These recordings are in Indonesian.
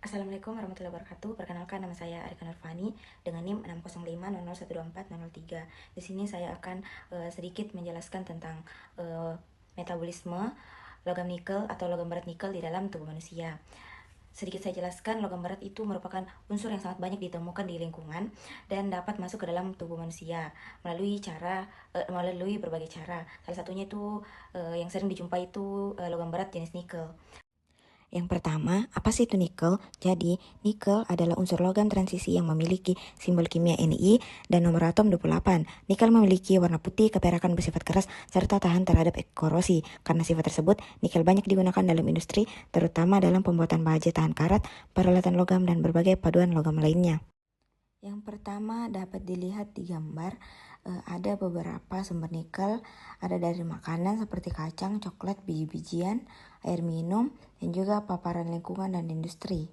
Assalamualaikum warahmatullahi wabarakatuh. Perkenalkan, nama saya Arika Nurfani dengan NIM 60500124004. Di sini saya akan sedikit menjelaskan tentang metabolisme logam nikel atau logam berat nikel di dalam tubuh manusia. Sedikit saya jelaskan, logam berat itu merupakan unsur yang sangat banyak ditemukan di lingkungan dan dapat masuk ke dalam tubuh manusia melalui berbagai cara. Salah satunya itu yang sering dijumpai itu logam berat jenis nikel. Yang pertama, apa sih itu nikel? Jadi, nikel adalah unsur logam transisi yang memiliki simbol kimia Ni dan nomor atom 28. Nikel memiliki warna putih, keperakan, bersifat keras, serta tahan terhadap korosi. Karena sifat tersebut, nikel banyak digunakan dalam industri, terutama dalam pembuatan baja tahan karat, peralatan logam, dan berbagai paduan logam lainnya. Yang pertama dapat dilihat di gambar, ada beberapa sumber nikel, ada dari makanan seperti kacang, coklat, biji-bijian, air minum, dan juga paparan lingkungan dan industri.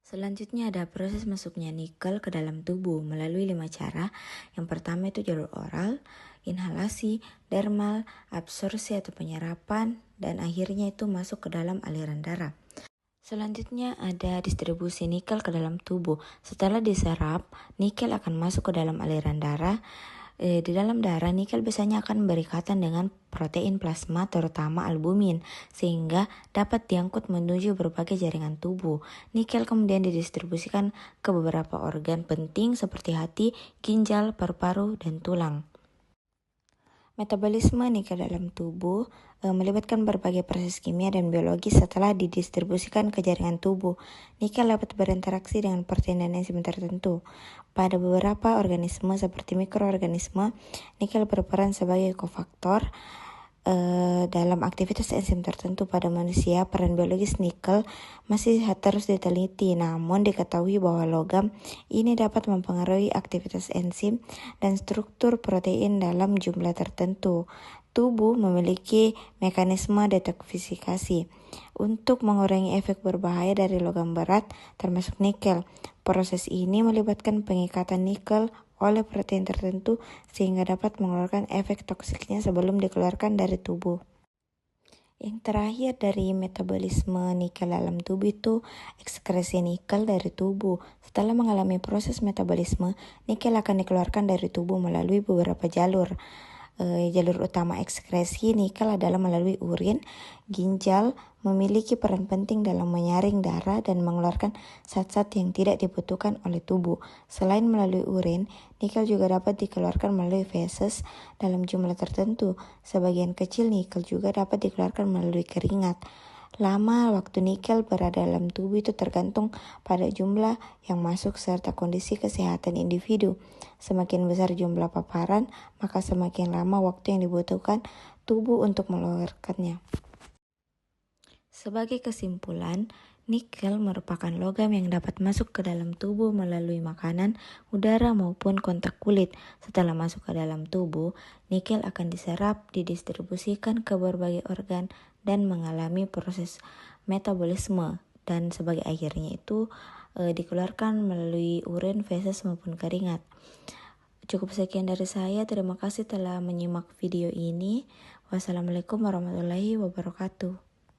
Selanjutnya ada proses masuknya nikel ke dalam tubuh melalui 5 cara. Yang pertama itu jalur oral, inhalasi, dermal, absorpsi atau penyerapan, dan akhirnya itu masuk ke dalam aliran darah. Selanjutnya ada distribusi nikel ke dalam tubuh. Setelah diserap, nikel akan masuk ke dalam aliran darah. Di dalam darah, nikel biasanya akan berikatan dengan protein plasma terutama albumin, sehingga dapat diangkut menuju berbagai jaringan tubuh. Nikel kemudian didistribusikan ke beberapa organ penting seperti hati, ginjal, paru-paru, dan tulang. Metabolisme nikel dalam tubuh melibatkan berbagai proses kimia dan biologis setelah didistribusikan ke jaringan tubuh. Nikel dapat berinteraksi dengan protein dan enzim tertentu. Pada beberapa organisme seperti mikroorganisme, nikel berperan sebagai kofaktor dalam aktivitas enzim tertentu. Pada manusia, peran biologis nikel masih terus diteliti, namun diketahui bahwa logam ini dapat mempengaruhi aktivitas enzim dan struktur protein dalam jumlah tertentu. Tubuh memiliki mekanisme detoksifikasi untuk mengurangi efek berbahaya dari logam berat, termasuk nikel. Proses ini melibatkan pengikatan nikel oleh protein tertentu sehingga dapat mengeluarkan efek toksiknya sebelum dikeluarkan dari tubuh. Yang terakhir dari metabolisme nikel dalam tubuh itu ekskresi nikel dari tubuh. Setelah mengalami proses metabolisme, nikel akan dikeluarkan dari tubuh melalui beberapa jalur. Jalur utama ekskresi nikel adalah melalui urin. Ginjal memiliki peran penting dalam menyaring darah dan mengeluarkan zat-zat yang tidak dibutuhkan oleh tubuh. Selain melalui urin, nikel juga dapat dikeluarkan melalui feses dalam jumlah tertentu. Sebagian kecil nikel juga dapat dikeluarkan melalui keringat. Lama waktu nikel berada dalam tubuh itu tergantung pada jumlah yang masuk serta kondisi kesehatan individu. Semakin besar jumlah paparan, maka semakin lama waktu yang dibutuhkan tubuh untuk mengeluarkannya. Sebagai kesimpulan, nikel merupakan logam yang dapat masuk ke dalam tubuh melalui makanan, udara maupun kontak kulit. Setelah masuk ke dalam tubuh, nikel akan diserap, didistribusikan ke berbagai organ, dan mengalami proses metabolisme. Dan sebagai akhirnya itu dikeluarkan melalui urin, feses maupun keringat. Cukup sekian dari saya. Terima kasih telah menyimak video ini. Wassalamualaikum warahmatullahi wabarakatuh.